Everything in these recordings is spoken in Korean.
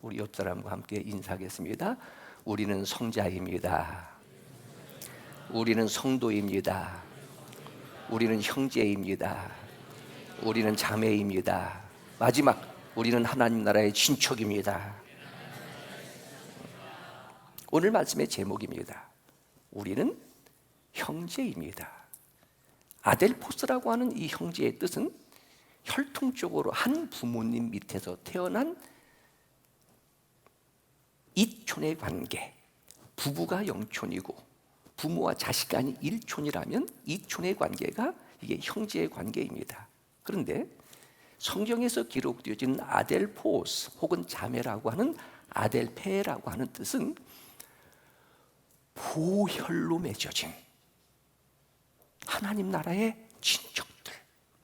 우리 옆 사람과 함께 인사하겠습니다. 우리는 성자입니다. 우리는 성도입니다. 우리는 형제입니다. 우리는 자매입니다. 마지막, 우리는 하나님 나라의 친척입니다. 오늘 말씀의 제목입니다. 우리는 형제입니다. 아델포스라고 하는 이 형제의 뜻은 혈통적으로 한 부모님 밑에서 태어난 이촌의 관계, 부부가 영촌이고 부모와 자식 간이 일촌이라면 이촌의 관계가 이게 형제의 관계입니다. 그런데 성경에서 기록되어진 아델포스 혹은 자매라고 하는 아델페라고 하는 뜻은 보혈로 맺어진 하나님 나라의 친척들,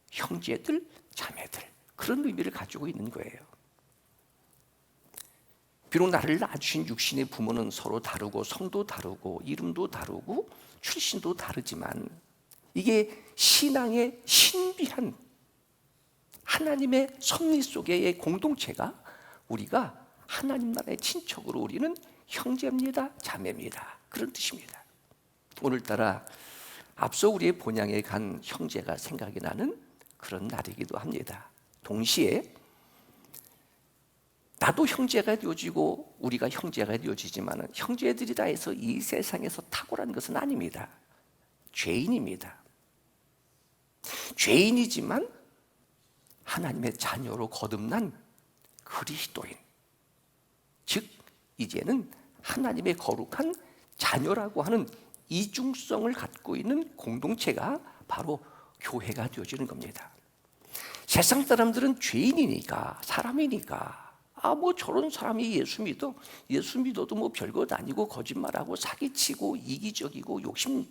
형제들, 자매들, 그런 의미를 가지고 있는 거예요. 비록 나를 낳아주신 육신의 부모는 서로 다르고 성도 다르고 이름도 다르고 출신도 다르지만 이게 신앙의 신비한 하나님의 섭리 속의 공동체가 우리가 하나님 나라의 친척으로 우리는 형제입니다, 자매입니다, 그런 뜻입니다. 오늘따라 앞서 우리의 본향에 간 형제가 생각이 나는 그런 날이기도 합니다. 동시에 나도 형제가 되어지고 우리가 형제가 되어지지만 형제들이라 해서 이 세상에서 탁월한 것은 아닙니다. 죄인입니다. 죄인이지만 하나님의 자녀로 거듭난 그리스도인, 즉 이제는 하나님의 거룩한 자녀라고 하는 이중성을 갖고 있는 공동체가 바로 교회가 되어지는 겁니다. 세상 사람들은 죄인이니까, 사람이니까 뭐 저런 사람이 예수 믿어도 뭐 별것 아니고 거짓말하고 사기치고 이기적이고 욕심,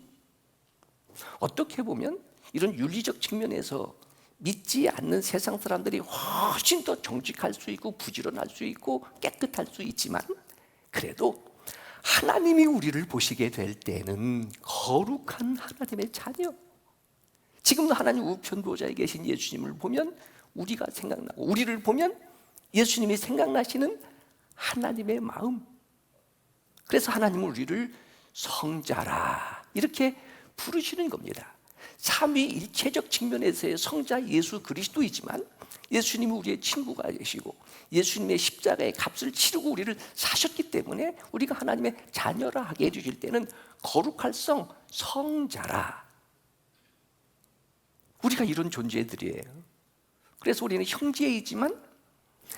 어떻게 보면 이런 윤리적 측면에서 믿지 않는 세상 사람들이 훨씬 더 정직할 수 있고 부지런할 수 있고 깨끗할 수 있지만, 그래도 하나님이 우리를 보시게 될 때는 거룩한 하나님의 자녀, 지금도 하나님 우편 보좌에 계신 예수님을 보면 우리가 생각나고, 우리를 보면 예수님이 생각나시는 하나님의 마음. 그래서 하나님은 우리를 성자라 이렇게 부르시는 겁니다. 삼위일체적 측면에서의 성자 예수 그리스도이지만 예수님은 우리의 친구가 되시고 예수님의 십자가의 값을 치르고 우리를 사셨기 때문에 우리가 하나님의 자녀라 하게 해주실 때는 거룩할 성자라, 우리가 이런 존재들이에요. 그래서 우리는 형제이지만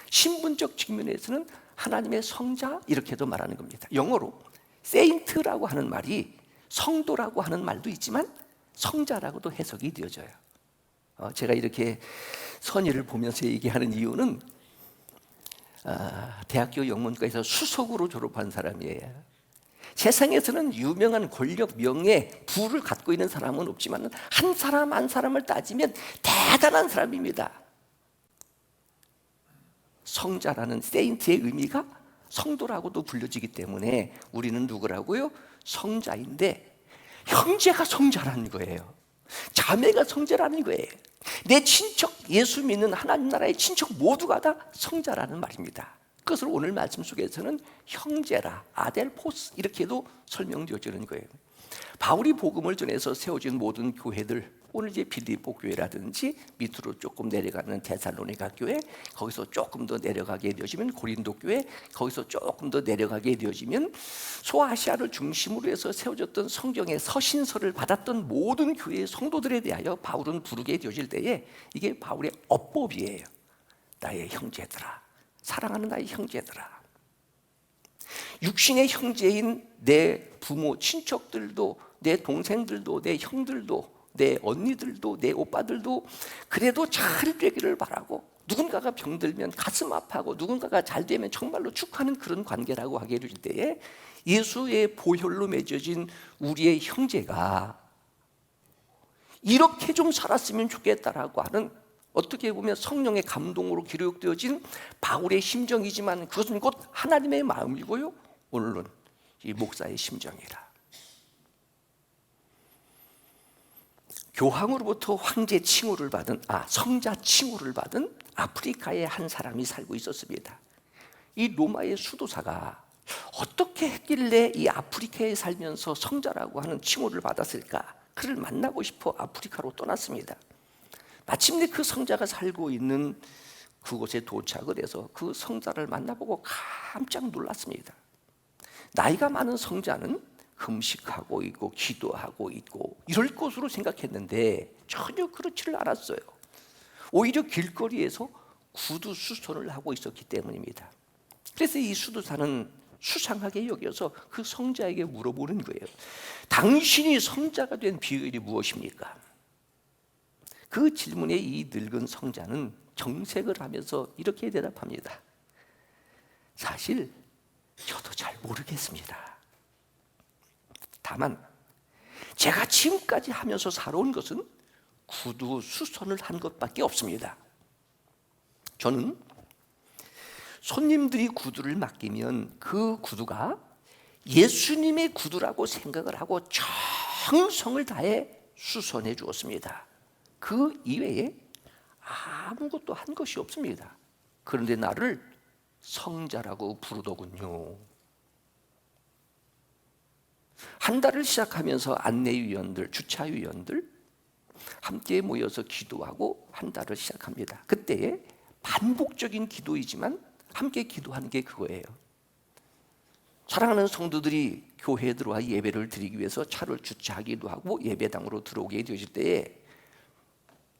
신분적 측면에서는 하나님의 성자 이렇게도 말하는 겁니다. 영어로 세인트라고 하는 말이 성도라고 하는 말도 있지만 성자라고도 해석이 되어져요. 제가 이렇게 선의를 보면서 얘기하는 이유는 대학교 영문과에서 수석으로 졸업한 사람이에요. 세상에서는 유명한 권력, 명예, 부를 갖고 있는 사람은 없지만 한 사람 한 사람을 따지면 대단한 사람입니다. 성자라는 세인트의 의미가 성도라고도 불려지기 때문에 우리는 누구라고요? 성자인데 형제가 성자라는 거예요. 자매가 성자라는 거예요. 내 친척, 예수 믿는 하나님 나라의 친척 모두가 다 성자라는 말입니다. 그것을 오늘 말씀 속에서는 형제라, 아델포스 이렇게도 설명되어지는 거예요. 바울이 복음을 전해서 세워진 모든 교회들, 오늘 이제 빌립보 교회라든지 밑으로 조금 내려가는 데살로니가 교회, 거기서 조금 더 내려가게 되어지면 고린도 교회, 거기서 조금 더 내려가게 되어지면 소아시아를 중심으로 해서 세워졌던 성경의 서신서를 받았던 모든 교회의 성도들에 대하여 바울은 부르게 되어질 때에 이게 바울의 어법이에요. 나의 형제들아, 사랑하는 나의 형제들아. 육신의 형제인 내 부모, 친척들도, 내 동생들도, 내 형들도, 내 언니들도, 내 오빠들도 그래도 잘 되기를 바라고, 누군가가 병들면 가슴 아파하고 누군가가 잘 되면 정말로 축하하는 그런 관계라고 하게 될 때에 예수의 보혈로 맺어진 우리의 형제가 이렇게 좀 살았으면 좋겠다라고 하는, 어떻게 보면 성령의 감동으로 기록되어진 바울의 심정이지만 그것은 곧 하나님의 마음이고요, 오늘은 이 목사의 심정이라. 교황으로부터 황제 칭호를 받은, 성자 칭호를 받은 아프리카의 한 사람이 살고 있었습니다. 이 로마의 수도사가 어떻게 했길래 이 아프리카에 살면서 성자라고 하는 칭호를 받았을까? 그를 만나고 싶어 아프리카로 떠났습니다. 마침내 그 성자가 살고 있는 그곳에 도착을 해서 그 성자를 만나보고 깜짝 놀랐습니다. 나이가 많은 성자는 금식하고 있고 기도하고 있고 이럴 것으로 생각했는데 전혀 그렇지를 않았어요. 오히려 길거리에서 구두 수선을 하고 있었기 때문입니다. 그래서 이 수도사는 수상하게 여겨서 그 성자에게 물어보는 거예요. 당신이 성자가 된 비결이 무엇입니까? 그 질문에 이 늙은 성자는 정색을 하면서 이렇게 대답합니다. 사실 저도 잘 모르겠습니다. 다만 제가 지금까지 하면서 살아온 것은 구두 수선을 한 것밖에 없습니다. 저는 손님들이 구두를 맡기면 그 구두가 예수님의 구두라고 생각을 하고 정성을 다해 수선해 주었습니다. 그 이외에 아무것도 한 것이 없습니다. 그런데 나를 성자라고 부르더군요. 한 달을 시작하면서 안내위원들, 주차위원들 함께 모여서 기도하고 한 달을 시작합니다. 그때 반복적인 기도이지만 함께 기도하는 게 그거예요. 사랑하는 성도들이 교회에 들어와 예배를 드리기 위해서 차를 주차하기도 하고 예배당으로 들어오게 되실 때에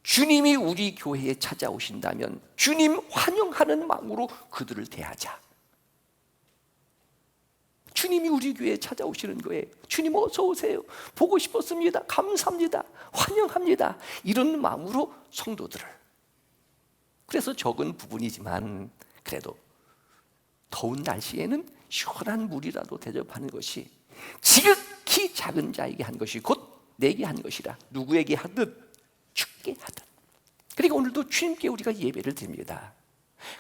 주님이 우리 교회에 찾아오신다면 주님 환영하는 마음으로 그들을 대하자. 주님이 우리 교회에 찾아오시는 거예요. 주님 어서 오세요. 보고 싶었습니다. 감사합니다. 환영합니다. 이런 마음으로 성도들을. 그래서 적은 부분이지만 그래도 더운 날씨에는 시원한 물이라도 대접하는 것이 지극히 작은 자에게 한 것이 곧 내게 한 것이라. 누구에게 하듯 주께 하듯. 그리고 오늘도 주님께 우리가 예배를 드립니다.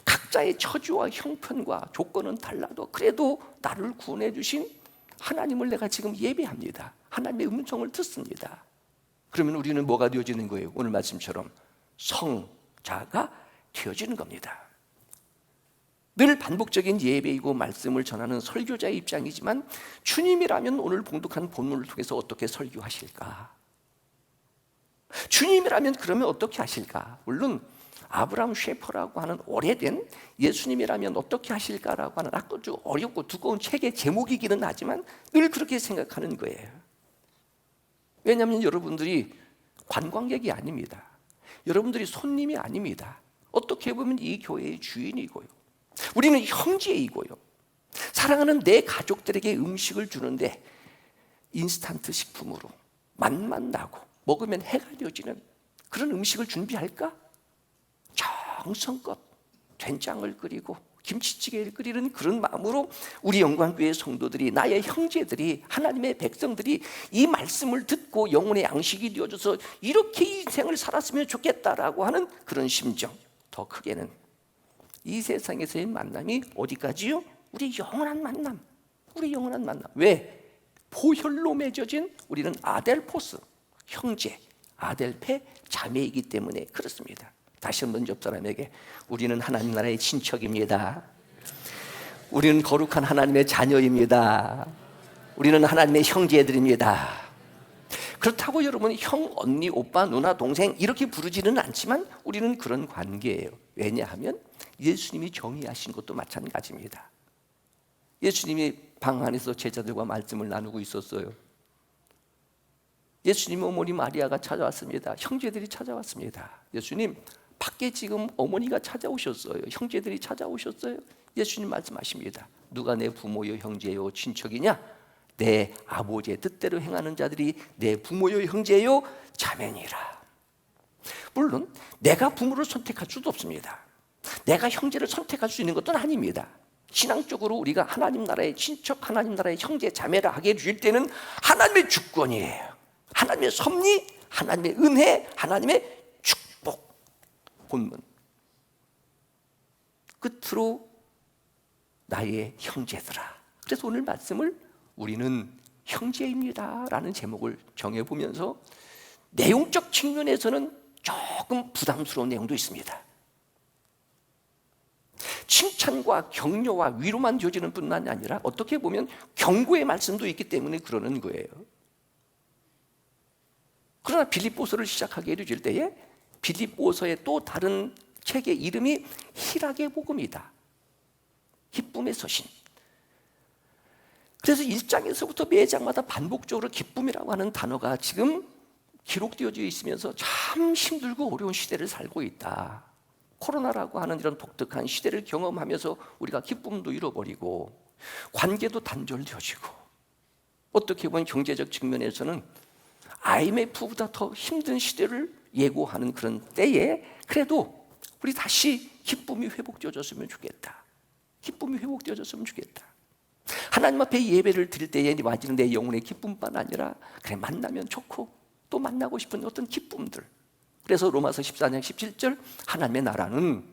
각자의 처지와 형편과 조건은 달라도 그래도 나를 구원해 주신 하나님을 내가 지금 예배합니다. 하나님의 음성을 듣습니다. 그러면 우리는 뭐가 되어지는 거예요? 오늘 말씀처럼 성자가 되어지는 겁니다. 늘 반복적인 예배이고 말씀을 전하는 설교자의 입장이지만 주님이라면 오늘 봉독한 본문을 통해서 어떻게 설교하실까? 주님이라면 그러면 어떻게 하실까? 물론 아브라함 셰퍼라고 하는 오래된 예수님이라면 어떻게 하실까라고 하는 아주 어렵고 두꺼운 책의 제목이기는 하지만 늘 그렇게 생각하는 거예요. 왜냐하면 여러분들이 관광객이 아닙니다. 여러분들이 손님이 아닙니다. 어떻게 보면 이 교회의 주인이고요. 우리는 형제이고요. 사랑하는 내 가족들에게 음식을 주는데 인스턴트 식품으로 맛만 나고 먹으면 해가 되어지는 그런 음식을 준비할까? 정성껏 된장을 끓이고 김치찌개를 끓이는 그런 마음으로 우리 영광교회 성도들이, 나의 형제들이, 하나님의 백성들이 이 말씀을 듣고 영혼의 양식이 되어줘서 이렇게 인생을 살았으면 좋겠다라고 하는 그런 심정. 더 크게는 이 세상에서의 만남이 어디까지요? 우리 영원한 만남. 우리 영원한 만남. 왜? 보혈로 맺어진 우리는 아델포스, 형제, 아델페, 자매이기 때문에 그렇습니다. 다시 한번 옆 사람에게 우리는 하나님 나라의 친척입니다. 우리는 거룩한 하나님의 자녀입니다. 우리는 하나님의 형제들입니다. 그렇다고 여러분 형, 언니, 오빠, 누나, 동생 이렇게 부르지는 않지만 우리는 그런 관계예요. 왜냐하면 예수님이 정의하신 것도 마찬가지입니다. 예수님이 방 안에서 제자들과 말씀을 나누고 있었어요. 예수님 어머니 마리아가 찾아왔습니다. 형제들이 찾아왔습니다. 예수님 밖에 지금 어머니가 찾아오셨어요. 형제들이 찾아오셨어요. 예수님 말씀하십니다. 누가 내 부모요 형제요 친척이냐? 내 아버지의 뜻대로 행하는 자들이 내 부모요 형제요 자매니라. 물론 내가 부모를 선택할 수도 없습니다. 내가 형제를 선택할 수 있는 것도 아닙니다. 신앙적으로 우리가 하나님 나라의 친척, 하나님 나라의 형제 자매라 하게 될 때는 하나님의 주권이에요. 하나님의 섭리, 하나님의 은혜, 하나님의 축복. 본문 끝으로 나의 형제들아. 그래서 오늘 말씀을 우리는 형제입니다 라는 제목을 정해보면서 내용적 측면에서는 조금 부담스러운 내용도 있습니다. 칭찬과 격려와 위로만 되어지는 뿐만 아니라 어떻게 보면 경고의 말씀도 있기 때문에 그러는 거예요. 그러나 빌립보서를 시작하게 해주실 때에 빌립보서의 또 다른 책의 이름이 희락의 복음이다. 기쁨의 서신. 그래서 1장에서부터 매 장마다 반복적으로 기쁨이라고 하는 단어가 지금 기록되어져 있으면서 참 힘들고 어려운 시대를 살고 있다. 코로나라고 하는 이런 독특한 시대를 경험하면서 우리가 기쁨도 잃어버리고 관계도 단절되어지고 어떻게 보면 경제적 측면에서는 IMF보다 더 힘든 시대를 예고하는 그런 때에 그래도 우리 다시 기쁨이 회복되어졌으면 좋겠다. 기쁨이 회복되어졌으면 좋겠다. 하나님 앞에 예배를 드릴 때에 와지는 내 영혼의 기쁨뿐만 아니라 그래 만나면 좋고 또 만나고 싶은 어떤 기쁨들. 그래서 로마서 14장 17절 하나님의 나라는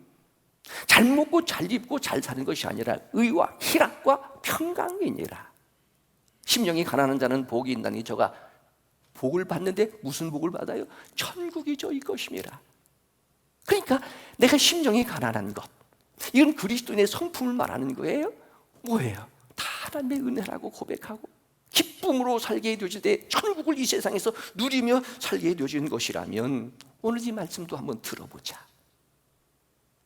잘 먹고 잘 입고 잘 사는 것이 아니라 의와 희락과 평강이니라. 심령이 가난한 자는 복이 있나니 저가 복을 받는데 무슨 복을 받아요? 천국이 저희 것임이라. 그러니까 내가 심령이 가난한 것, 이건 그리스도인의 성품을 말하는 거예요. 뭐예요? 다 하나님의 은혜라고 고백하고 기쁨으로 살게 되어질 때 천국을 이 세상에서 누리며 살게 되어지는 것이라면 오늘 이 말씀도 한번 들어보자.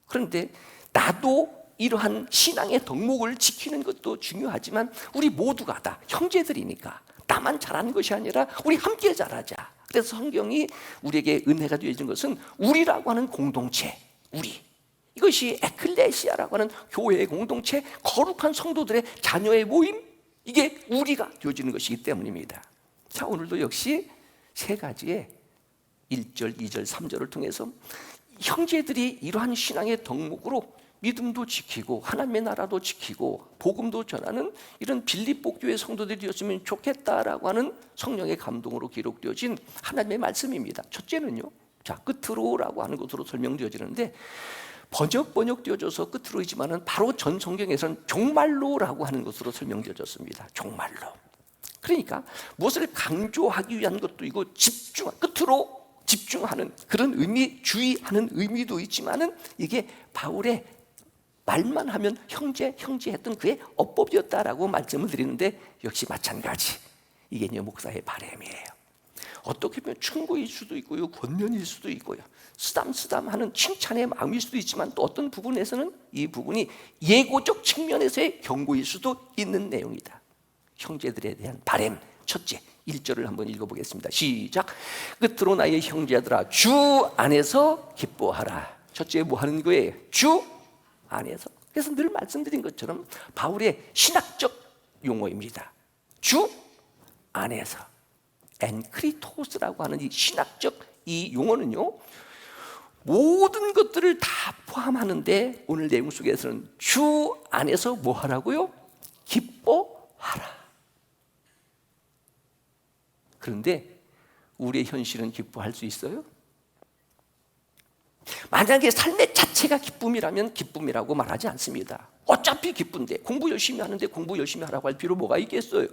그런데 나도 이러한 신앙의 덕목을 지키는 것도 중요하지만 우리 모두가 다 형제들이니까 나만 잘하는 것이 아니라 우리 함께 잘하자. 그래서 성경이 우리에게 은혜가 되어진 것은 우리라고 하는 공동체, 우리. 이것이 에클레시아라고 하는 교회의 공동체, 거룩한 성도들의 자녀의 모임, 이게 우리가 되어지는 것이기 때문입니다. 자, 오늘도 역시 세 가지의 1절, 2절, 3절을 통해서 형제들이 이러한 신앙의 덕목으로 믿음도 지키고 하나님의 나라도 지키고 복음도 전하는 이런 빌립보 교회 성도들이 되었으면 좋겠다라고 하는 성령의 감동으로 기록되어진 하나님의 말씀입니다. 첫째는요, 자, 끝으로라고 하는 것으로 설명되어지는데 번역되어져서 끝으로이지만은 바로 전 성경에서는 종말로라고 하는 것으로 설명되어졌습니다. 종말로. 그러니까 무엇을 강조하기 위한 것도 있고 끝으로 집중하는 그런 의미, 주의하는 의미도 있지만은 이게 바울의 말만 하면 형제 했던 그의 어법이었다라고 말씀을 드리는데 역시 마찬가지. 이게 이제 목사의 바람이에요. 어떻게 보면 충고일 수도 있고요, 권면일 수도 있고요, 쓰담쓰담하는 칭찬의 마음일 수도 있지만 또 어떤 부분에서는 이 부분이 예고적 측면에서의 경고일 수도 있는 내용이다. 형제들에 대한 바람. 첫째 1절을 한번 읽어보겠습니다. 시작. 끝으로 나의 형제들아 주 안에서 기뻐하라. 첫째 뭐 하는 거예요? 주 안에서. 그래서 늘 말씀드린 것처럼 바울의 신학적 용어입니다. 주 안에서. 엔크리토스라고 하는 이 신학적 이 용어는요, 모든 것들을 다 포함하는데 오늘 내용 속에서는 주 안에서 뭐 하라고요? 기뻐하라. 그런데 우리의 현실은 기뻐할 수 있어요? 만약에 삶의 자체가 기쁨이라면 기쁨이라고 말하지 않습니다. 어차피 기쁜데 공부 열심히 하는데 공부 열심히 하라고 할 필요 뭐가 있겠어요?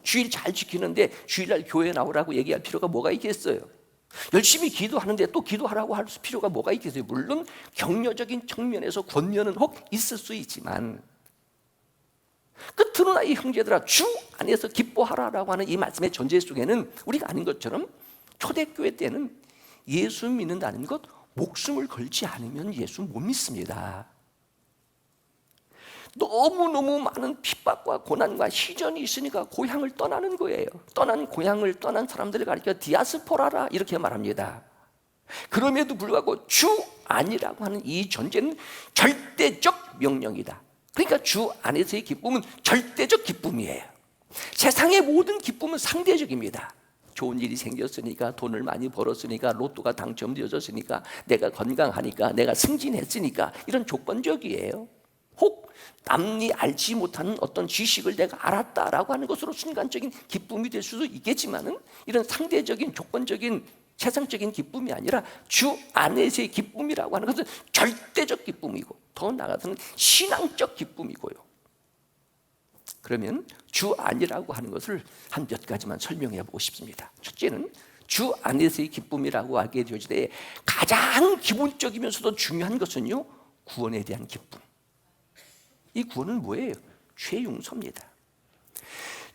주일 잘 지키는데 주일날 교회 나오라고 얘기할 필요가 뭐가 있겠어요? 열심히 기도하는데 또 기도하라고 할 필요가 뭐가 있겠어요? 물론 격려적인 측면에서 권면은 혹 있을 수 있지만 끝으로 나의 형제들아 주 안에서 기뻐하라라고 하는 이 말씀의 전제 속에는 우리가 아는 것처럼 초대교회 때는 예수 믿는다는 것 목숨을 걸지 않으면 예수 못 믿습니다. 너무너무 많은 핍박과 고난과 시련이 있으니까 고향을 떠나는 거예요. 고향을 떠난 사람들을 가리켜 디아스포라라 이렇게 말합니다. 그럼에도 불구하고 주 안이라고 하는 이 전제는 절대적 명령이다. 그러니까 주 안에서의 기쁨은 절대적 기쁨이에요. 세상의 모든 기쁨은 상대적입니다. 좋은 일이 생겼으니까, 돈을 많이 벌었으니까, 로또가 당첨되어졌으니까, 내가 건강하니까, 내가 승진했으니까 이런 조건적이에요. 혹 남이 알지 못하는 어떤 지식을 내가 알았다라고 하는 것으로 순간적인 기쁨이 될 수도 있겠지만은 이런 상대적인 조건적인 세상적인 기쁨이 아니라 주 안에서의 기쁨이라고 하는 것은 절대적 기쁨이고 더 나아가서는 신앙적 기쁨이고요. 그러면 주 안이라고 하는 것을 한 몇 가지만 설명해 보고 싶습니다. 첫째는 주 안에서의 기쁨이라고 하게 되어질 때 가장 기본적이면서도 중요한 것은요, 구원에 대한 기쁨. 이 구원은 뭐예요? 죄 용서입니다.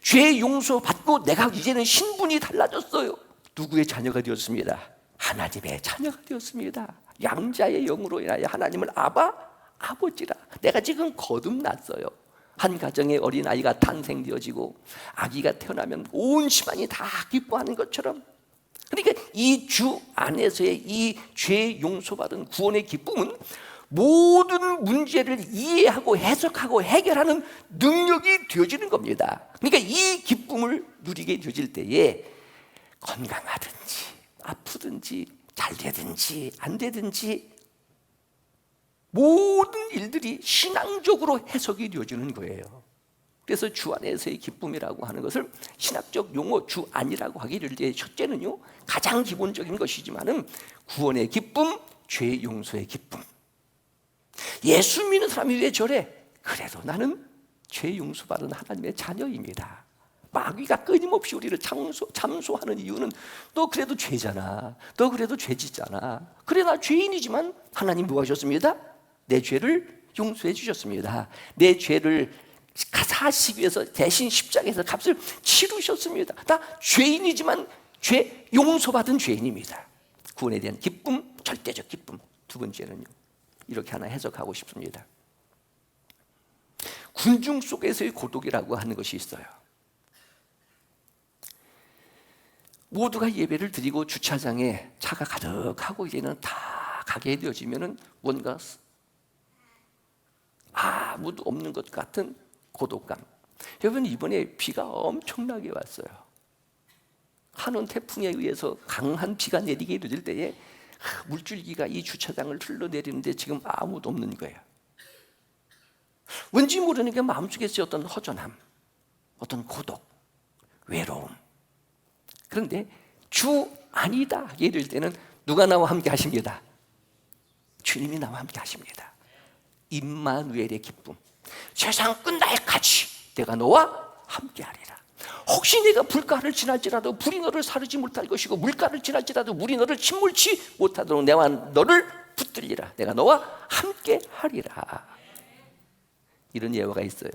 죄 용서 받고 내가 이제는 신분이 달라졌어요. 누구의 자녀가 되었습니다? 하나님의 자녀가 되었습니다. 양자의 영으로 인하여 하나님을 아버지라. 내가 지금 거듭났어요. 한 가정의 어린아이가 탄생되어지고 아기가 태어나면 온 집안이 다 기뻐하는 것처럼, 그러니까 이 주 안에서의 이 죄 용서받은 구원의 기쁨은 모든 문제를 이해하고 해석하고 해결하는 능력이 되어지는 겁니다. 그러니까 이 기쁨을 누리게 되어질 때에 건강하든지 아프든지 잘 되든지 안 되든지 모든 일들이 신앙적으로 해석이 되어지는 거예요. 그래서 주 안에서의 기쁨이라고 하는 것을 신학적 용어 주 안이라고 하게 될 때, 첫째는요, 가장 기본적인 것이지만은 구원의 기쁨, 죄 용서의 기쁨. 예수 믿는 사람이 왜 저래? 그래도 나는 죄 용서받은 하나님의 자녀입니다. 마귀가 끊임없이 우리를 참소하는 이유는 너 그래도 죄잖아, 너 그래도 죄 짓잖아. 그래, 나 죄인이지만 하나님 뭐 하셨습니다? 내 죄를 용서해 주셨습니다. 내 죄를 사시기 위해서 대신 십자가에서 값을 치르셨습니다. 나 죄인이지만 죄 용서받은 죄인입니다. 구원에 대한 기쁨, 절대적 기쁨. 두 번째는요, 이렇게 하나 해석하고 싶습니다. 군중 속에서의 고독이라고 하는 것이 있어요. 모두가 예배를 드리고 주차장에 차가 가득하고 이제는 다 가게 되어지면은 뭔가 아무도 없는 것 같은 고독감. 여러분, 이번에 비가 엄청나게 왔어요. 한원 태풍에 의해서 강한 비가 내리게 될 때에 물줄기가 이 주차장을 흘러내리는데 지금 아무도 없는 거예요. 왠지 모르는 게 마음속에 어떤 허전함, 어떤 고독, 외로움. 그런데 주 아니다 하게 될 때는 누가 나와 함께 하십니다? 주님이 나와 함께 하십니다. 임마누엘의 기쁨. 세상 끝날까지 내가 너와 함께 하리라. 혹시 내가 불가를 지날지라도 불이 너를 사르지 못할 것이고 물가를 지날지라도 물이 너를 침몰치 못하도록 내가 너를 붙들리라. 내가 너와 함께 하리라. 이런 예화가 있어요.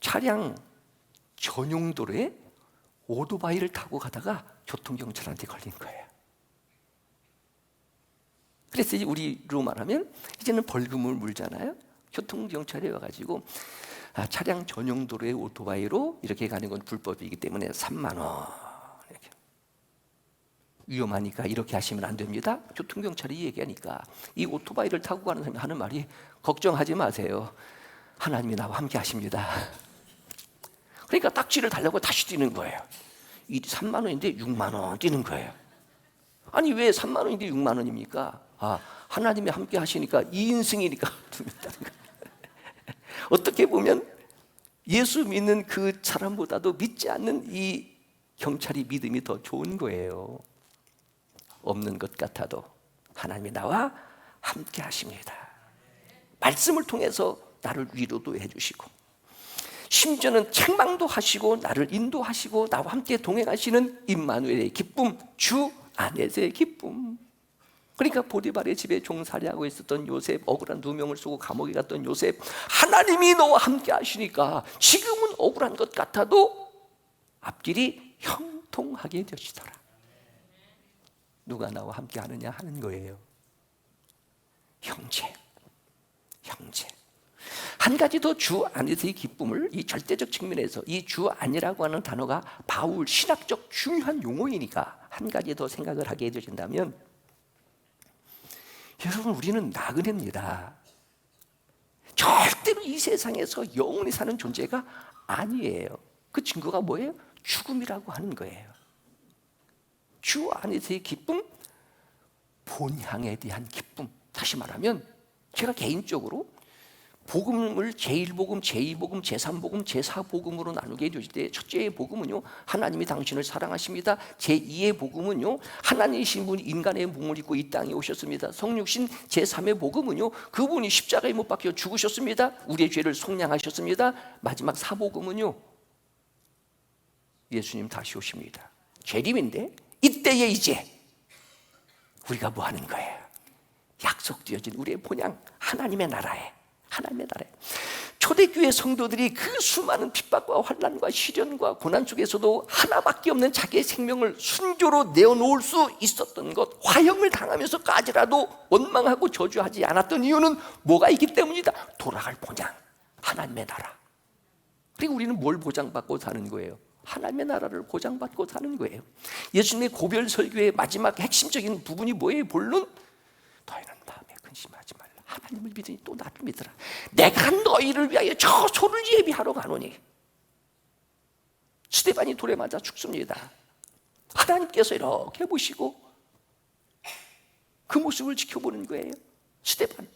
차량 전용 도로에 오토바이를 타고 가다가 교통경찰한테 걸린 거예요. 그래서 우리로 말하면 이제는 벌금을 물잖아요. 교통경찰이 와가지고 차량 전용 도로의 오토바이로 이렇게 가는 건 불법이기 때문에 3만 원. 이렇게. 위험하니까 이렇게 하시면 안 됩니다. 교통경찰이 얘기하니까 이 오토바이를 타고 가는 사람이 하는 말이, 걱정하지 마세요, 하나님이 나와 함께 하십니다. 그러니까 딱지를 달라고 다시 뛰는 거예요. 이 3만 원인데 6만 원 뛰는 거예요. 아니, 왜 3만 원인데 6만 원입니까? 하나님이 함께 하시니까 2인승이니까 듭니다는 거예요. 어떻게 보면 예수 믿는 그 사람보다도 믿지 않는 이 경찰이 믿음이 더 좋은 거예요. 없는 것 같아도 하나님이 나와 함께 하십니다. 말씀을 통해서 나를 위로도 해주시고, 심지어는 책망도 하시고 나를 인도하시고 나와 함께 동행하시는 임마누엘의 기쁨, 주 안에서의 기쁨. 그러니까 보디발의 집에 종살이하고 있었던 요셉, 억울한 누명을 쓰고 감옥에 갔던 요셉, 하나님이 너와 함께 하시니까 지금은 억울한 것 같아도 앞길이 형통하게 되시더라. 누가 나와 함께 하느냐 하는 거예요. 형제. 한 가지 더 주 안에서의 기쁨을, 이 절대적 측면에서 이 주 안이라고 하는 단어가 바울 신학적 중요한 용어이니까 한 가지 더 생각을 하게 되신다면, 여러분, 우리는 나그네입니다. 절대로 이 세상에서 영원히 사는 존재가 아니에요. 그 증거가 뭐예요? 죽음이라고 하는 거예요. 주 안에서의 기쁨, 본향에 대한 기쁨. 다시 말하면 제가 개인적으로 복음을 제1복음, 제2복음, 제3복음, 제4복음으로 나누게 되실 때, 첫째의 복음은요, 하나님이 당신을 사랑하십니다. 제2의 복음은요, 하나님이신 분이 인간의 몸을 입고 이 땅에 오셨습니다. 성육신 제3의 복음은요, 그분이 십자가에 못 박혀 죽으셨습니다. 우리의 죄를 속량하셨습니다. 마지막 사복음은요, 예수님 다시 오십니다. 재림인데 이때에 이제 우리가 뭐 하는 거예요? 약속되어진 우리의 본향 하나님의 나라에 하나님의 나라에 초대교회 성도들이 그 수많은 핍박과 환난과 시련과 고난 속에서도 하나밖에 없는 자기의 생명을 순교로 내어놓을 수 있었던 것, 화형을 당하면서까지라도 원망하고 저주하지 않았던 이유는 뭐가 있기 때문이다. 돌아갈 본향, 하나님의 나라. 그리고 우리는 뭘 보장받고 사는 거예요? 하나님의 나라를 보장받고 사는 거예요. 예수님의 고별 설교의 마지막 핵심적인 부분이 뭐예요? 본론? 너희는 마음에 근심하지 말라. 하나님을 믿으니 또 나를 믿으라. 내가 너희를 위하여 저 소를 예비하러 가노니. 스데반이 돌에 맞아 죽습니다. 하나님께서 이렇게 보시고 그 모습을 지켜보는 거예요. 스데반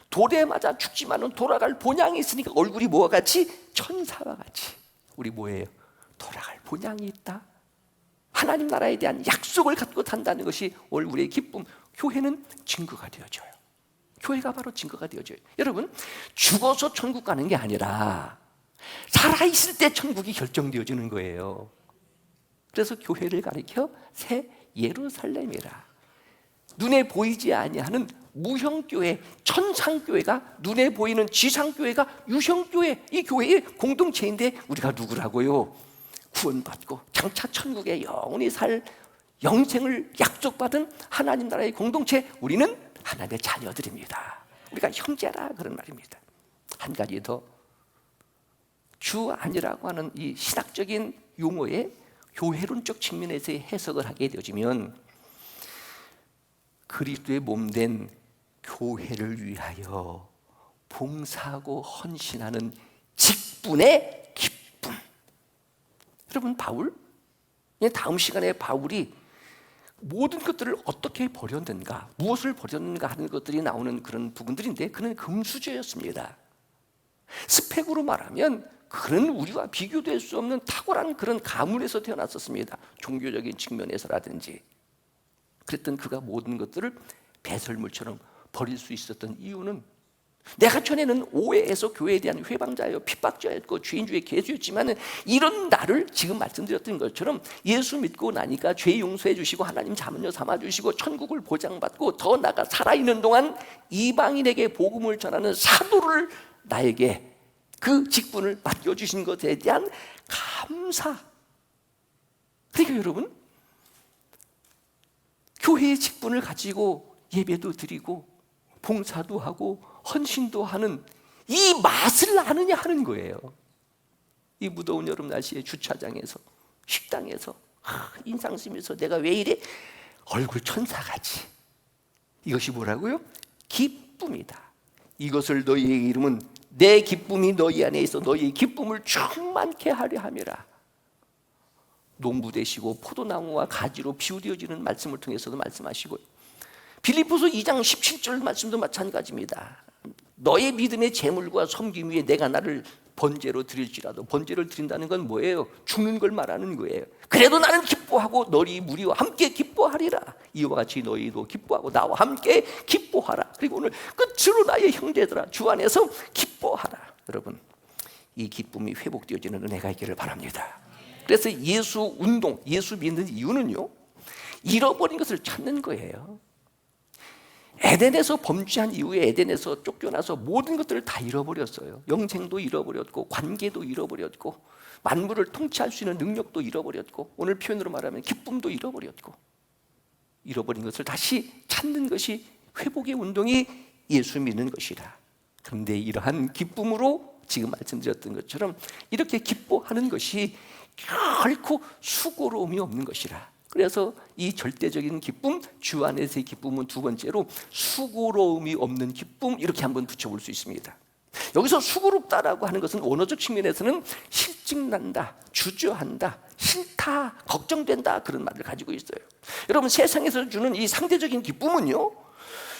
돌에 맞아 죽지만은 돌아갈 본향이 있으니까 얼굴이 뭐와 같이? 천사와 같이. 우리 뭐예요? 돌아갈 본향이 있다. 하나님 나라에 대한 약속을 갖고 산다는 것이 우리의 기쁨. 교회는 증거가 되어져요. 교회가 바로 증거가 되어져요. 여러분, 죽어서 천국 가는 게 아니라 살아있을 때 천국이 결정되어지는 거예요. 그래서 교회를 가리켜 새 예루살렘이라. 눈에 보이지 아니하는 무형교회, 천상교회가 눈에 보이는 지상교회가 유형교회, 이 교회의 공동체인데 우리가 누구라고요? 구원받고 장차 천국에 영원히 살 영생을 약속받은 하나님 나라의 공동체, 우리는 하나님의 자녀들입니다. 우리가 형제라 그런 말입니다. 한 가지 더, 주 안이라고 하는 이 신학적인 용어의 교회론적 측면에서의 해석을 하게 되어지면 그리스도의 몸된 교회를 위하여 봉사하고 헌신하는 직분의 기쁨. 여러분, 바울? 다음 시간에 바울이 모든 것들을 어떻게 버렸는가, 무엇을 버렸는가 하는 것들이 나오는 그런 부분들인데, 그는 금수저였습니다. 스펙으로 말하면 그는 우리와 비교될 수 없는 탁월한 그런 가문에서 태어났었습니다. 종교적인 측면에서라든지. 그랬던 그가 모든 것들을 배설물처럼 버릴 수 있었던 이유는, 내가 전에는 오해해서 교회에 대한 회방자였고 핍박자였고 죄인주의 개수였지만 이런 나를 지금 말씀드렸던 것처럼 예수 믿고 나니까 죄 용서해 주시고 하나님 자문여 삼아 주시고 천국을 보장받고 더 나아가 살아있는 동안 이방인에게 복음을 전하는 사도를 나에게 그 직분을 맡겨주신 것에 대한 감사. 그러니까 여러분, 교회의 직분을 가지고 예배도 드리고 봉사도 하고 헌신도 하는 이 맛을 아느냐 하는 거예요. 이 무더운 여름 날씨에 주차장에서, 식당에서 인상 쓰면서 내가 왜 이래? 얼굴 천사같이. 이것이 뭐라고요? 기쁨이다. 이것을 너희에게 이름은 내 기쁨이 너희 안에 있어 너희의 기쁨을 충만케 하려 함이라. 농부 되시고 포도나무와 가지로 비유되어지는 말씀을 통해서도 말씀하시고요. 빌립보서 2장 17절 말씀도 마찬가지입니다. 너의 믿음의 제물과 섬김 위에 내가 나를 번제로 드릴지라도. 번제를 드린다는 건 뭐예요? 죽는 걸 말하는 거예요. 그래도 나는 기뻐하고 너희 무리와 함께 기뻐하리라. 이와 같이 너희도 기뻐하고 나와 함께 기뻐하라. 그리고 오늘 끝으로 나의 형제들아 주 안에서 기뻐하라. 여러분, 이 기쁨이 회복되어지는 은혜가 있기를 바랍니다. 그래서 예수 운동, 예수 믿는 이유는요, 잃어버린 것을 찾는 거예요. 에덴에서 범죄한 이후에 에덴에서 쫓겨나서 모든 것들을 다 잃어버렸어요. 영생도 잃어버렸고 관계도 잃어버렸고 만물을 통치할 수 있는 능력도 잃어버렸고 오늘 표현으로 말하면 기쁨도 잃어버렸고, 잃어버린 것을 다시 찾는 것이 회복의 운동이 예수 믿는 것이라. 그런데 이러한 기쁨으로 지금 말씀드렸던 것처럼 이렇게 기뻐하는 것이 결코 수고로움이 없는 것이라. 그래서 이 절대적인 기쁨, 주 안에서의 기쁨은 두 번째로 수고로움이 없는 기쁨, 이렇게 한번 붙여볼 수 있습니다. 여기서 수고롭다라고 하는 것은 언어적 측면에서는 실증난다, 주저한다, 싫다, 걱정된다, 그런 말을 가지고 있어요. 여러분, 세상에서 주는 이 상대적인 기쁨은요,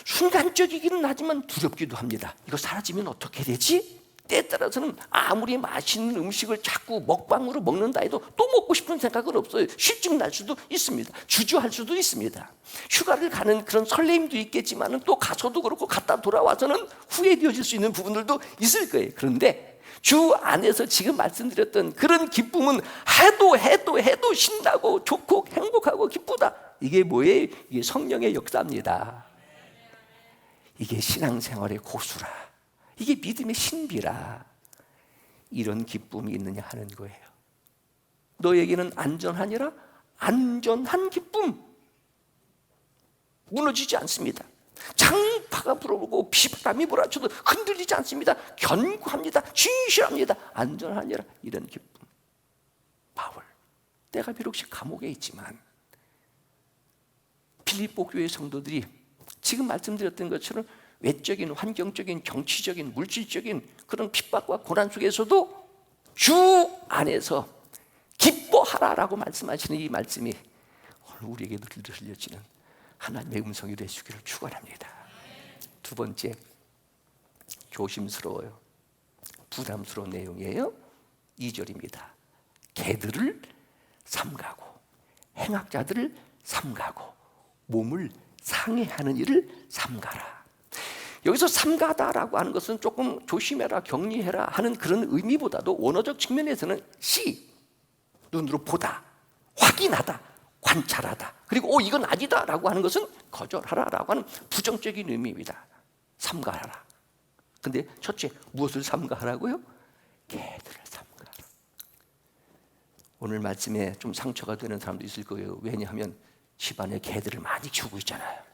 순간적이기는 하지만 두렵기도 합니다. 이거 사라지면 어떻게 되지? 때에 따라서는 아무리 맛있는 음식을 자꾸 먹방으로 먹는다 해도 또 먹고 싶은 생각은 없어요. 실증 날 수도 있습니다. 주저할 수도 있습니다. 휴가를 가는 그런 설레임도 있겠지만 또 가서도 그렇고 갔다 돌아와서는 후회되어질 수 있는 부분들도 있을 거예요. 그런데 주 안에서 지금 말씀드렸던 그런 기쁨은 해도 신나고 좋고 행복하고 기쁘다. 이게 뭐예요? 이게 성령의 역사입니다. 이게 신앙생활의 고수라. 이게 믿음의 신비라. 이런 기쁨이 있느냐 하는 거예요. 너에게는 안전하니라? 안전한 기쁨. 무너지지 않습니다. 장파가 불어오고 비바람이 몰아쳐도 흔들리지 않습니다. 견고합니다. 진실합니다. 안전하니라. 이런 기쁨. 바울, 내가 비록 감옥에 있지만 빌립보 교회 성도들이 지금 말씀드렸던 것처럼 외적인, 환경적인, 정치적인, 물질적인 그런 핍박과 고난 속에서도 주 안에서 기뻐하라라고 말씀하시는 이 말씀이 오늘 우리에게 들려지는 하나님의 음성이 되시기를 축원합니다. 두 번째, 조심스러워요, 부담스러운 내용이에요. 2절입니다. 개들을 삼가고 행악자들을 삼가고 몸을 상해하는 일을 삼가라. 여기서 삼가다라고 하는 것은 조금 조심해라, 격리해라 하는 그런 의미보다도 원어적 측면에서는 눈으로 보다, 확인하다, 관찰하다, 그리고 이건 아니다라고 하는 것은 거절하라라고 하는 부정적인 의미입니다. 삼가하라. 근데 첫째, 무엇을 삼가하라고요? 개들을 삼가하라. 오늘 말씀에 좀 상처가 되는 사람도 있을 거예요. 왜냐하면 집안에 개들을 많이 키우고 있잖아요.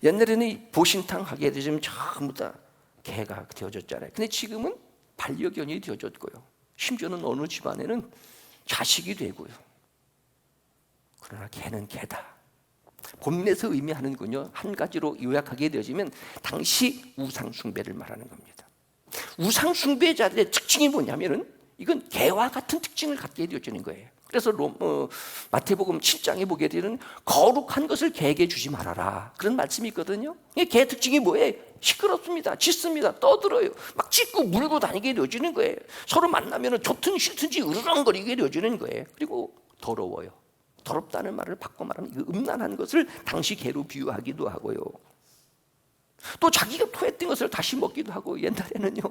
옛날에는 보신탕 하게 되면 전부 다 개가 되어졌잖아요. 근데 지금은 반려견이 되어졌고요. 심지어는 어느 집안에는 자식이 되고요. 그러나 개는 개다. 본문에서 의미하는군요. 한 가지로 요약하게 되어지면 당시 우상 숭배를 말하는 겁니다. 우상 숭배자들의 특징이 뭐냐면은 이건 개와 같은 특징을 갖게 되어지는 거예요. 그래서 마태복음 7장에 보게 되는 거룩한 것을 개에게 주지 말아라, 그런 말씀이 있거든요. 개 특징이 뭐예요? 시끄럽습니다. 짖습니다. 떠들어요. 막 짖고 물고 다니게 되어지는 거예요. 서로 만나면 좋든 싫든지 으르렁거리게 되어지는 거예요. 그리고 더러워요. 더럽다는 말을 바꿔 말하면 이거 음란한 것을 당시 개로 비유하기도 하고요. 또 자기가 토했던 것을 다시 먹기도 하고, 옛날에는요,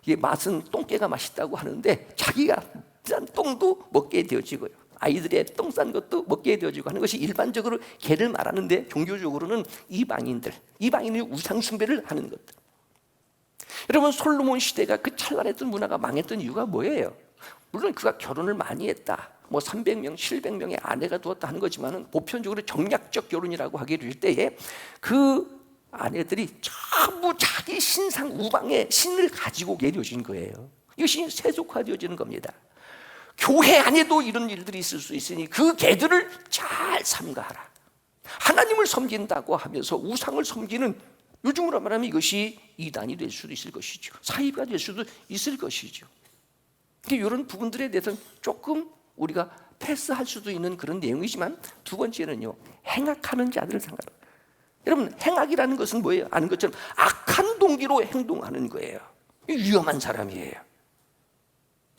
이게 맛은 똥개가 맛있다고 하는데 자기가 싼 똥도 먹게 되어지고요. 아이들의 똥 싼 것도 먹게 되어지고 하는 것이 일반적으로 개를 말하는데, 종교적으로는 이방인이 우상 숭배를 하는 것들. 여러분, 솔로몬 시대가 그 찬란했던 문화가 망했던 이유가 뭐예요? 물론 그가 결혼을 많이 했다, 300명, 700명의 아내가 두었다 하는 거지만은 보편적으로 정략적 결혼이라고 하게 될 때에 그 아내들이 전부 자기 신상 우방의 신을 가지고 계려진 거예요. 이것이 세속화되어지는 겁니다. 교회 안에도 이런 일들이 있을 수 있으니 그 개들을 잘 삼가하라. 하나님을 섬긴다고 하면서 우상을 섬기는, 요즘으로 말하면 이것이 이단이 될 수도 있을 것이죠. 사이비가 될 수도 있을 것이죠. 이런 부분들에 대해서는 조금 우리가 패스할 수도 있는 그런 내용이지만, 두 번째는요, 행악하는 자들을 삼가라. 여러분, 행악이라는 것은 뭐예요? 아는 것처럼 악한 동기로 행동하는 거예요. 위험한 사람이에요.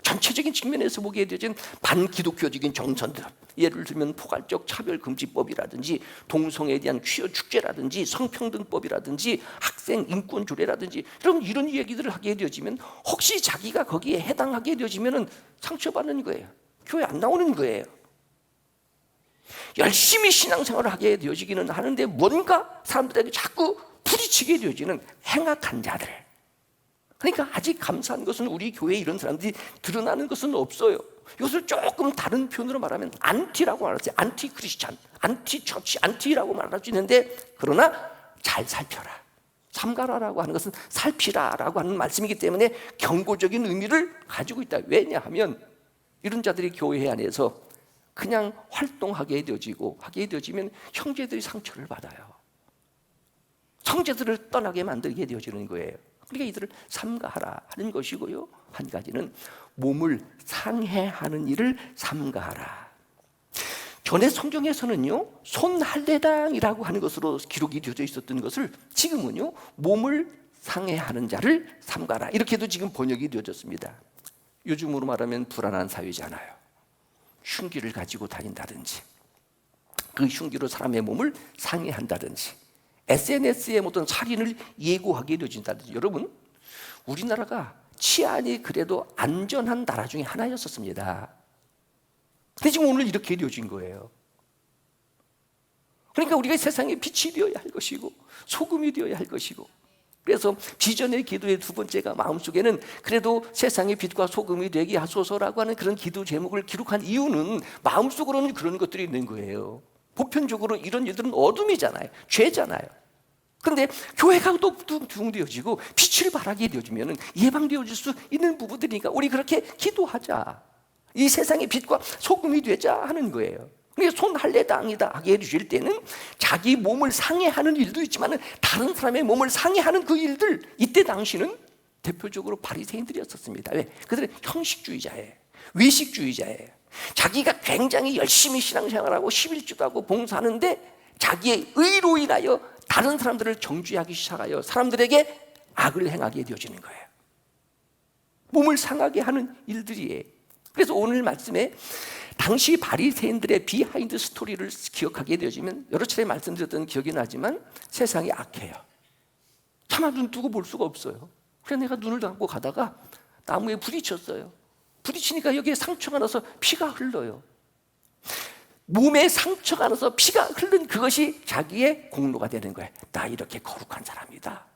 전체적인 측면에서 보게 되진 반기독교적인 정선들, 예를 들면 포괄적 차별금지법이라든지 동성애에 대한 퀴어 축제라든지 성평등법이라든지 학생 인권 조례라든지 이런 얘기들을 하게 되어지면 혹시 자기가 거기에 해당하게 되어지면 상처받는 거예요. 교회 안 나오는 거예요. 열심히 신앙생활을 하게 되어지기는 하는데 뭔가 사람들에게 자꾸 부딪히게 되어지는 행악한 자들. 그러니까 아직 감사한 것은 우리 교회에 이런 사람들이 드러나는 것은 없어요. 이것을 조금 다른 표현으로 말하면 안티라고 말하지, 안티 크리스찬, 안티 처치, 안티라고 말할 수 있는데, 그러나 잘 살펴라. 삼가라라고 하는 것은 살피라라고 하는 말씀이기 때문에 경고적인 의미를 가지고 있다. 왜냐하면 이런 자들이 교회 안에서 그냥 활동하게 되어지면 형제들이 상처를 받아요. 형제들을 떠나게 만들게 되어지는 거예요. 그러니까 이들을 삼가하라 하는 것이고요. 한 가지는 몸을 상해하는 일을 삼가하라. 전에 성경에서는요, 손할례당이라고 하는 것으로 기록이 되어져 있었던 것을 지금은요, 몸을 상해하는 자를 삼가라, 이렇게도 지금 번역이 되어졌습니다. 요즘으로 말하면 불안한 사회잖아요. 흉기를 가지고 다닌다든지, 그 흉기로 사람의 몸을 상해한다든지, SNS에 어떤 살인을 예고하게 되어진다든지. 여러분, 우리나라가 치안이 그래도 안전한 나라 중에 하나였었습니다. 근데 지금 오늘 이렇게 되어진 거예요. 그러니까 우리가 세상에 빛이 되어야 할 것이고 소금이 되어야 할 것이고, 그래서 비전의 기도의 두 번째가 마음속에는 그래도 세상의 빛과 소금이 되게 하소서라고 하는 그런 기도 제목을 기록한 이유는 마음속으로는 그런 것들이 있는 거예요. 보편적으로 이런 일들은 어둠이잖아요. 죄잖아요. 그런데 교회가 또 둥되어지고 빛을 발하게 되어지면 예방되어질 수 있는 부분들이니까 우리 그렇게 기도하자. 이 세상의 빛과 소금이 되자 하는 거예요. 손 할례다 아니다 하게 해주실 때는 자기 몸을 상해하는 일도 있지만 다른 사람의 몸을 상해하는 그 일들, 이때 당시는 대표적으로 바리새인들이었었습니다. 왜? 그들은 형식주의자예요. 외식주의자예요. 자기가 굉장히 열심히 신앙생활하고 11조도 하고 봉사하는데 자기의 의로 인하여 다른 사람들을 정죄하기 시작하여 사람들에게 악을 행하게 되어지는 거예요. 몸을 상하게 하는 일들이에요. 그래서 오늘 말씀에 당시 바리새인들의 비하인드 스토리를 기억하게 되어지면 여러 차례 말씀드렸던 기억이 나지만 세상이 악해요. 차마 눈 뜨고 볼 수가 없어요. 그래서 내가 눈을 감고 가다가 나무에 부딪혔어요. 부딪히니까 여기에 상처가 나서 피가 흘러요. 몸에 상처가 나서 피가 흐른 그것이 자기의 공로가 되는 거예요. 나 이렇게 거룩한 사람이다.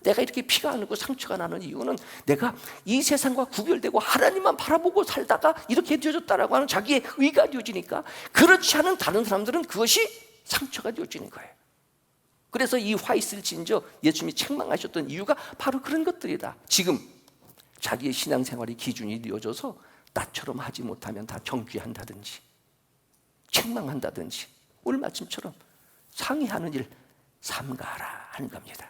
내가 이렇게 피가 흐르고 상처가 나는 이유는 내가 이 세상과 구별되고 하나님만 바라보고 살다가 이렇게 되어졌다라고 하는 자기의 의가 되어지니까 그렇지 않은 다른 사람들은 그것이 상처가 되어지는 거예요. 그래서 이 화 있을 진저 예수님이 책망하셨던 이유가 바로 그런 것들이다. 지금 자기의 신앙생활이 기준이 되어져서 나처럼 하지 못하면 다 정죄한다든지 책망한다든지 오늘 말씀처럼 상의하는 일 삼가라 하는 겁니다.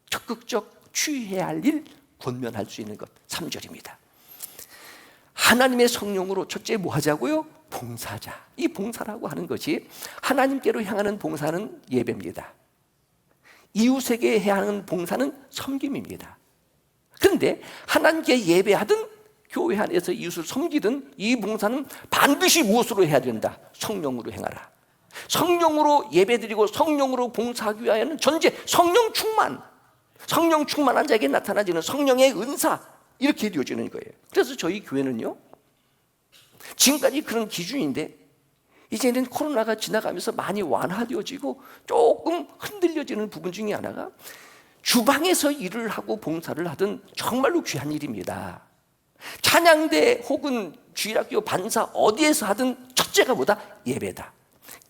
적극적 취해야 할 일 권면할 수 있는 것 3절입니다. 하나님의 성령으로 첫째 뭐 하자고요? 봉사자. 이 봉사라고 하는 것이 하나님께로 향하는 봉사는 예배입니다. 이웃에게 해야 하는 봉사는 섬김입니다. 그런데 하나님께 예배하든 교회 안에서 이웃을 섬기든 이 봉사는 반드시 무엇으로 해야 된다? 성령으로 행하라. 성령으로 예배드리고 성령으로 봉사하기 위하여는 전제 성령 충만한 자에게 나타나지는 성령의 은사 이렇게 되어지는 거예요. 그래서 저희 교회는요 지금까지 그런 기준인데 이제는 코로나가 지나가면서 많이 완화되어지고 조금 흔들려지는 부분 중에 하나가 주방에서 일을 하고 봉사를 하든 정말로 귀한 일입니다. 찬양대 혹은 주일학교 반사 어디에서 하든 첫째가 뭐다? 예배다.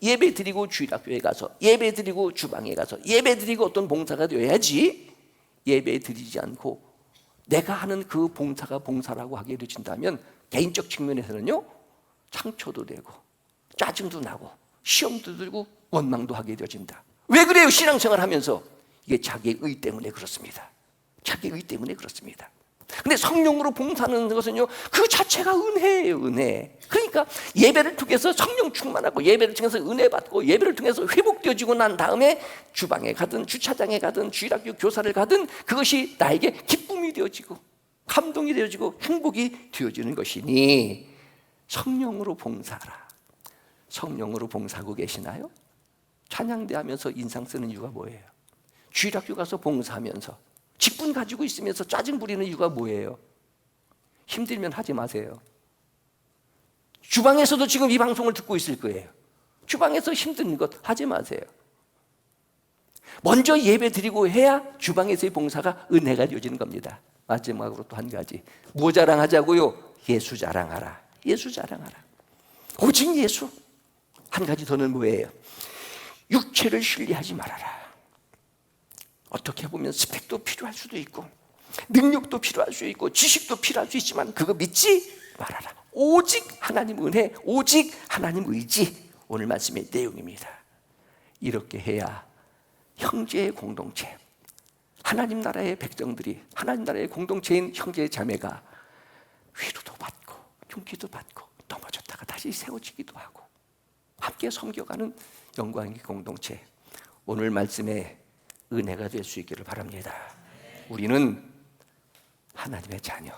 예배 드리고 주일학교에 가서 예배 드리고 주방에 가서 예배 드리고 어떤 봉사가 되어야지 예배 드리지 않고 내가 하는 그 봉사가 봉사라고 하게 되진다면 개인적 측면에서는요 상처도 되고 짜증도 나고 시험도 들고 원망도 하게 되어진다. 왜 그래요? 신앙생활 하면서 이게 자기의 의 때문에 그렇습니다. 자기의 의 때문에 그렇습니다. 근데 성령으로 봉사하는 것은요 그 자체가 은혜예요. 은혜. 그러니까 예배를 통해서 성령 충만하고 예배를 통해서 은혜 받고 예배를 통해서 회복되어지고 난 다음에 주방에 가든 주차장에 가든 주일학교 교사를 가든 그것이 나에게 기쁨이 되어지고 감동이 되어지고 행복이 되어지는 것이니 성령으로 봉사하라. 성령으로 봉사하고 계시나요? 찬양대 하면서 인상 쓰는 이유가 뭐예요? 주일학교 가서 봉사하면서 직분 가지고 있으면서 짜증 부리는 이유가 뭐예요? 힘들면 하지 마세요. 주방에서도 지금 이 방송을 듣고 있을 거예요. 주방에서 힘든 것 하지 마세요. 먼저 예배 드리고 해야 주방에서의 봉사가 은혜가 되어지는 겁니다. 마지막으로 또 한 가지 뭐 자랑하자고요? 예수 자랑하라. 예수 자랑하라. 오직 예수. 한 가지 더는 뭐예요? 육체를 신뢰하지 말아라. 어떻게 보면 스펙도 필요할 수도 있고 능력도 필요할 수 있고 지식도 필요할 수 있지만 그거 믿지 말아라. 오직 하나님 은혜, 오직 하나님 의지. 오늘 말씀의 내용입니다. 이렇게 해야 형제의 공동체, 하나님 나라의 백성들이 하나님 나라의 공동체인 형제 자매가 위로도 받고 용기도 받고 넘어졌다가 다시 세워지기도 하고 함께 섬겨가는 영광의 공동체. 오늘 말씀에 은혜가 될 수 있기를 바랍니다. 우리는 하나님의 자녀,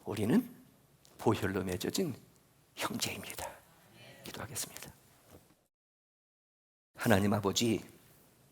우리는 보혈로 맺어진 형제입니다. 기도하겠습니다. 하나님 아버지,